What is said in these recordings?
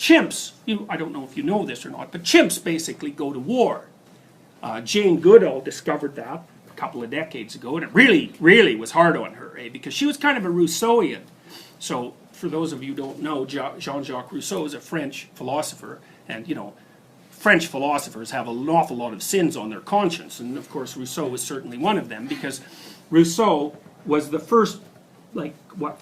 chimps, I don't know if you know this or not, but chimps basically go to war. Jane Goodall discovered that a couple of decades ago, and it really, really was hard on her, because she was kind of a Rousseauian. So, for those of you who don't know, Jean-Jacques Rousseau is a French philosopher, and, French philosophers have an awful lot of sins on their conscience, and of course Rousseau was certainly one of them, because Rousseau was the first,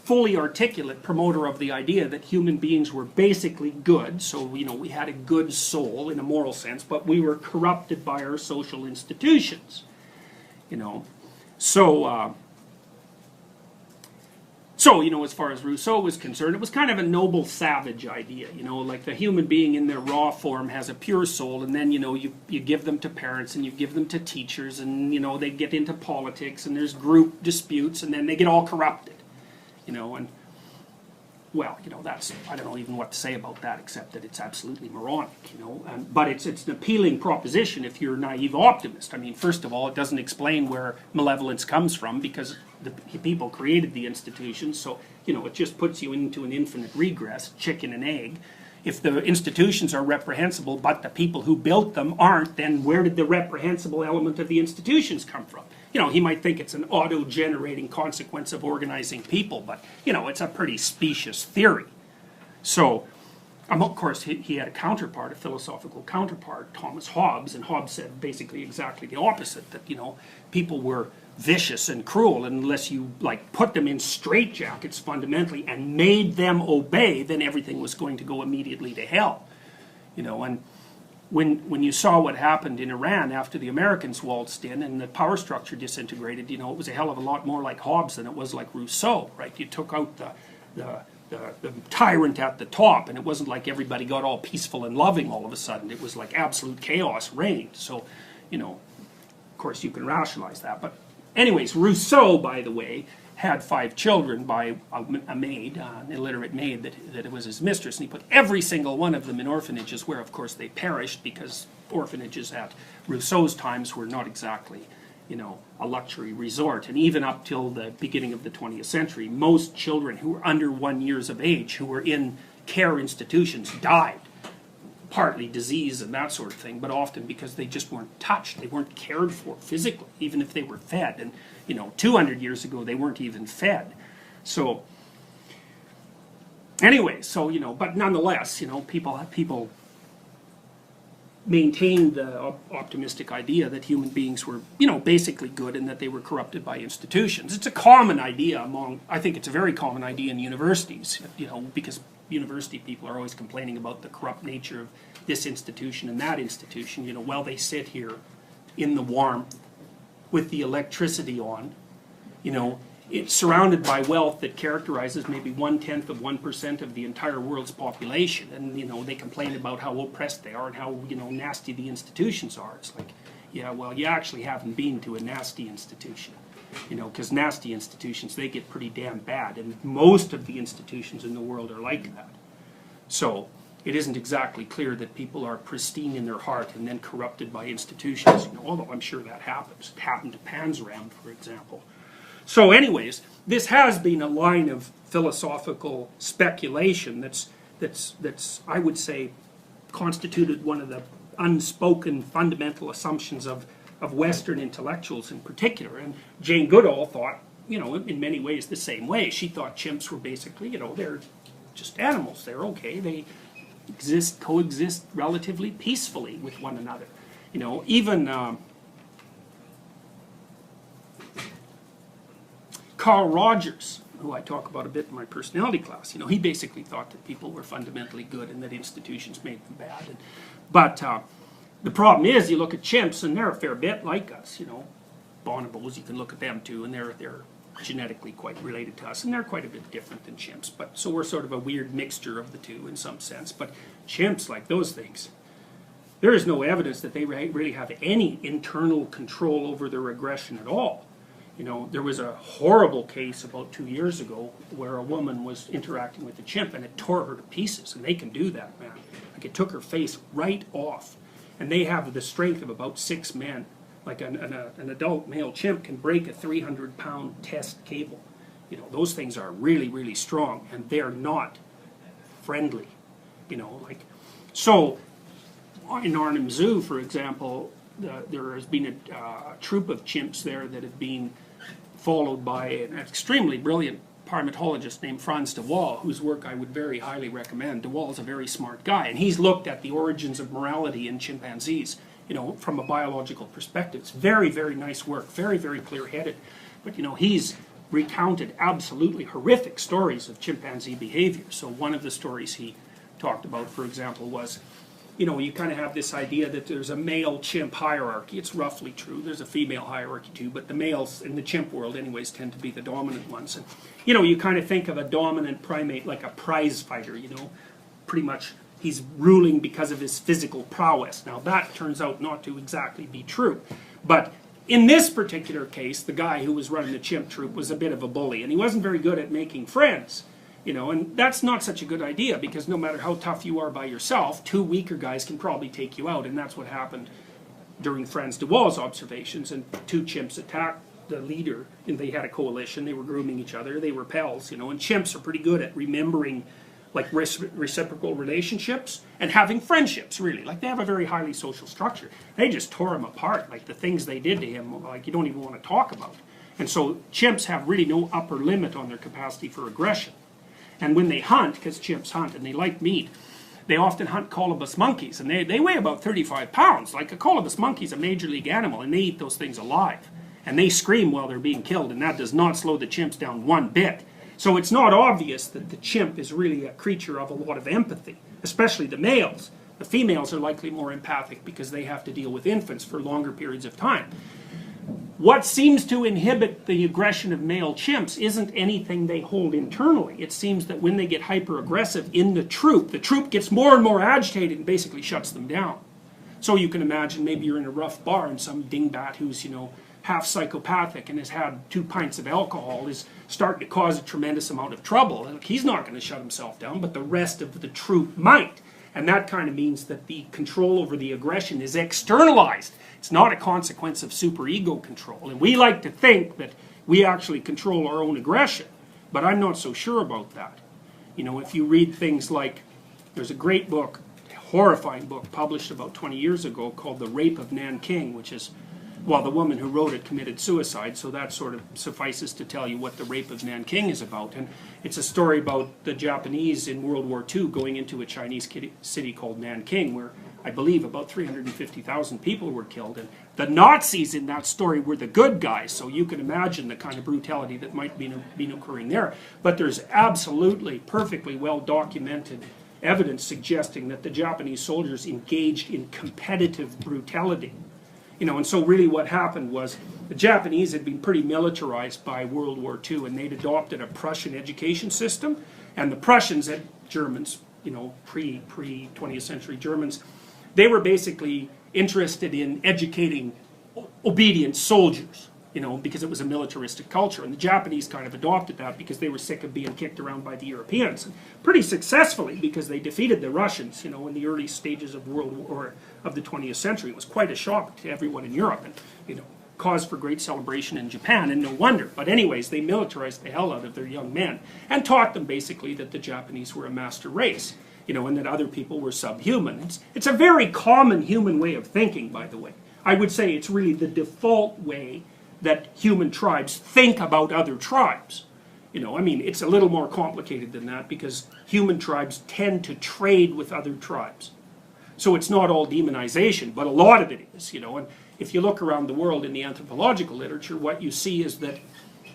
fully articulate promoter of the idea that human beings were basically good. So, we had a good soul in a moral sense, but we were corrupted by our social institutions. So, as far as Rousseau was concerned, it was kind of a noble savage idea, like the human being in their raw form has a pure soul, and then, you give them to parents, and you give them to teachers, and, they get into politics, and there's group disputes, and then they get all corrupted, and, well, that's, I don't know even what to say about that, except that it's absolutely moronic, but it's an appealing proposition if you're a naive optimist. I mean, first of all, it doesn't explain where malevolence comes from, because the people created the institutions, so, it just puts you into an infinite regress, chicken and egg. If the institutions are reprehensible, but the people who built them aren't, then where did the reprehensible element of the institutions come from? He might think it's an auto-generating consequence of organizing people, but, it's a pretty specious theory. So, of course, he had a counterpart, a philosophical counterpart, Thomas Hobbes, and Hobbes said basically exactly the opposite, that, people were vicious and cruel, and unless you, put them in straitjackets fundamentally and made them obey, then everything was going to go immediately to hell. And when you saw what happened in Iran after the Americans waltzed in and the power structure disintegrated, it was a hell of a lot more like Hobbes than it was like Rousseau, right? You took out the tyrant at the top, and it wasn't like everybody got all peaceful and loving all of a sudden. It was like absolute chaos reigned. So, of course you can rationalize that. But anyways, Rousseau, by the way, had 5 children by a maid, an illiterate maid that was his mistress, and he put every single one of them in orphanages, where of course they perished, because orphanages at Rousseau's times were not exactly, a luxury resort. And even up till the beginning of the 20th century, most children who were under 1 year of age, who were in care institutions, died. Partly disease and that sort of thing, but often because they just weren't touched, they weren't cared for physically, even if they were fed. And 200 years ago they weren't even fed. So anyway, but nonetheless, people maintained the optimistic idea that human beings were, basically good, and that they were corrupted by institutions. It's a common idea I think it's a very common idea in universities, because university people are always complaining about the corrupt nature of this institution and that institution, while they sit here in the warmth with the electricity on, it's surrounded by wealth that characterizes maybe 1/10% of the entire world's population, and they complain about how oppressed they are and how nasty the institutions are. It's like, yeah, well, you actually haven't been to a nasty institution, because nasty institutions, they get pretty damn bad, and most of the institutions in the world are like that. So it isn't exactly clear that people are pristine in their heart and then corrupted by institutions, although I'm sure that happens. It happened to Panzram, for example. So anyways, this has been a line of philosophical speculation that's I would say, constituted one of the unspoken fundamental assumptions of Western intellectuals in particular. And Jane Goodall thought, in many ways the same way. She thought chimps were basically, they're just animals. They're okay. They coexist relatively peacefully with one another. Even Carl Rogers, who I talk about a bit in my personality class, he basically thought that people were fundamentally good and that institutions made them bad. But the problem is, you look at chimps, and they're a fair bit like us. Bonobos, you can look at them too, and they're genetically quite related to us, and they're quite a bit different than chimps. But so we're sort of a weird mixture of the two in some sense. But chimps, like those things, there is no evidence that they really have any internal control over their aggression at all. There was a horrible case about 2 years ago where a woman was interacting with a chimp and it tore her to pieces, and they can do that, man. Like, it took her face right off, and they have the strength of about 6 men. Like an adult male chimp can break a 300-pound test cable. Those things are really, really strong, and they're not friendly. You know, like, so in Arnhem Zoo, for example, there has been a troop of chimps there that have been followed by an extremely brilliant primatologist named Frans de Waal, whose work I would very highly recommend. De Waal is a very smart guy, and he's looked at the origins of morality in chimpanzees, you know, from a biological perspective. It's very, very nice work, very, very clear-headed. But, you know, he's recounted absolutely horrific stories of chimpanzee behavior. So one of the stories he talked about, for example, was, you know, you kind of have this idea that there's a male chimp hierarchy. It's roughly true. There's a female hierarchy too, but the males in the chimp world anyways tend to be the dominant ones. And, you know, you kind of think of a dominant primate like a prize fighter, you know, pretty much he's ruling because of his physical prowess. Now that turns out not to exactly be true. But in this particular case, the guy who was running the chimp troop was a bit of a bully, and he wasn't very good at making friends. You know, and that's not such a good idea, because no matter how tough you are by yourself, two weaker guys can probably take you out, and that's what happened during Frans de Waal's observations. And two chimps attacked the leader, and they had a coalition, they were grooming each other, they were pals, you know, and chimps are pretty good at remembering like reciprocal relationships and having friendships, really. Like, they have a very highly social structure. They just tore him apart, like the things they did to him, like you don't even want to talk about. And so chimps have really no upper limit on their capacity for aggression. And when they hunt, because chimps hunt and they like meat, they often hunt colobus monkeys, and they weigh about 35 pounds. Like, a colobus monkey is a major league animal, and they eat those things alive. And they scream while they're being killed, and that does not slow the chimps down one bit. So it's not obvious that the chimp is really a creature of a lot of empathy, especially the males. The females are likely more empathic because they have to deal with infants for longer periods of time. What seems to inhibit the aggression of male chimps isn't anything they hold internally. It seems that when they get hyper-aggressive in the troop gets more and more agitated and basically shuts them down. So you can imagine maybe you're in a rough bar and some dingbat who's, you know, half psychopathic and has had 2 pints of alcohol is starting to cause a tremendous amount of trouble. And he's not going to shut himself down, but the rest of the troop might. And that kind of means that the control over the aggression is externalized. It's not a consequence of superego control. And we like to think that we actually control our own aggression, but I'm not so sure about that. You know, if you read things like, there's a great book, a horrifying book, published about 20 years ago called The Rape of Nanking, which is, well, the woman who wrote it committed suicide, so that sort of suffices to tell you what The Rape of Nanking is about. And it's a story about the Japanese in World War II going into a Chinese city called Nanking, where I believe about 350,000 people were killed. And the Nazis in that story were the good guys, so you can imagine the kind of brutality that might be occurring there. But there's absolutely perfectly well documented evidence suggesting that the Japanese soldiers engaged in competitive brutality. You know, and so really what happened was the Japanese had been pretty militarized by World War II, and they'd adopted a Prussian education system, and the Prussians, Germans, you know, pre-20th century Germans, they were basically interested in educating obedient soldiers, you know, because it was a militaristic culture. And the Japanese kind of adopted that because they were sick of being kicked around by the Europeans. And pretty successfully, because they defeated the Russians, you know, in the early stages of World War of the 20th century. It was quite a shock to everyone in Europe, and, you know, cause for great celebration in Japan, and no wonder. But anyways, they militarized the hell out of their young men and taught them basically that the Japanese were a master race, you know, and that other people were subhuman. It's a very common human way of thinking, by the way. I would say it's really the default way that human tribes think about other tribes. You know, I mean, it's a little more complicated than that, because human tribes tend to trade with other tribes. So it's not all demonization, but a lot of it is, you know. And if you look around the world in the anthropological literature, what you see is that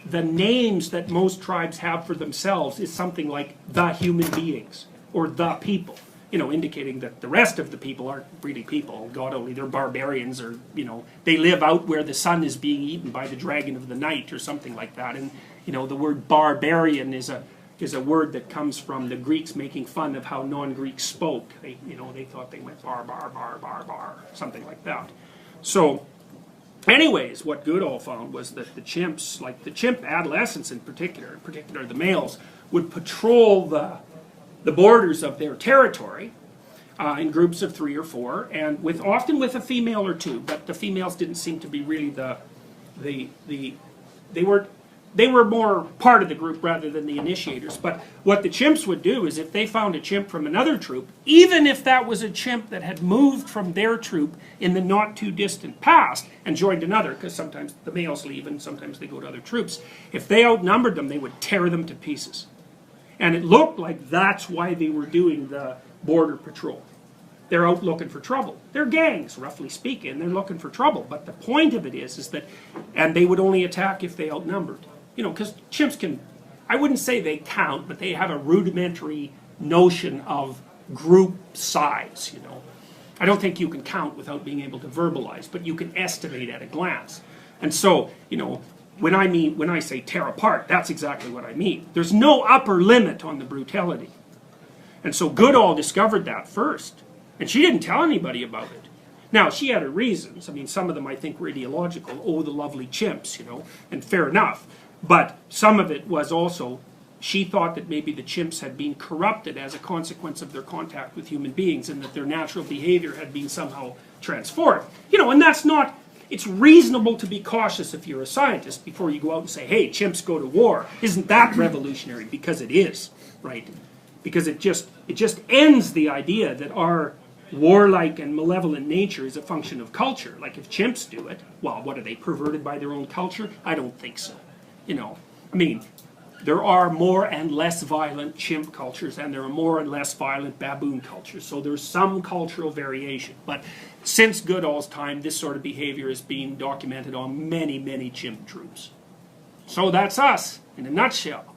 the names that most tribes have for themselves is something like the human beings, or the people, you know, indicating that the rest of the people aren't really people. God only, they're barbarians, or, you know, they live out where the sun is being eaten by the dragon of the night, or something like that. And, you know, the word barbarian is a word that comes from the Greeks making fun of how non-Greeks spoke. They, you know, they thought they went bar, bar, bar, bar, bar, something like that. So, anyways, what Goodall found was that the chimps, like the chimp adolescents in particular the males, would patrol the borders of their territory in groups of 3 or 4, and often with a female or 2, but the females didn't seem to be really they weren't they were more part of the group rather than the initiators. But what the chimps would do is if they found a chimp from another troop, even if that was a chimp that had moved from their troop in the not too distant past and joined another, because sometimes the males leave and sometimes they go to other troops, if they outnumbered them, they would tear them to pieces. And it looked like that's why they were doing the border patrol. They're out looking for trouble. They're gangs, roughly speaking. They're looking for trouble. But the point of it is that, and they would only attack if they outnumbered. You know, because chimps can, I wouldn't say they count, but they have a rudimentary notion of group size, you know. I don't think you can count without being able to verbalize, but you can estimate at a glance. And so, you know, when I say tear apart, that's exactly what I mean. There's no upper limit on the brutality. And so Goodall discovered that first. And she didn't tell anybody about it. Now, she had her reasons. I mean, some of them I think were ideological. Oh, the lovely chimps, you know, and fair enough. But some of it was also, she thought that maybe the chimps had been corrupted as a consequence of their contact with human beings and that their natural behavior had been somehow transformed. You know, and that's not, it's reasonable to be cautious if you're a scientist before you go out and say, hey, chimps go to war. Isn't that revolutionary? Because it is, right? Because it just ends the idea that our warlike and malevolent nature is a function of culture. Like if chimps do it, well, what are they, perverted by their own culture? I don't think so. You know, I mean, there are more and less violent chimp cultures and there are more and less violent baboon cultures. So there's some cultural variation. But since Goodall's time, this sort of behavior is being documented on many, many chimp troops. So that's us in a nutshell.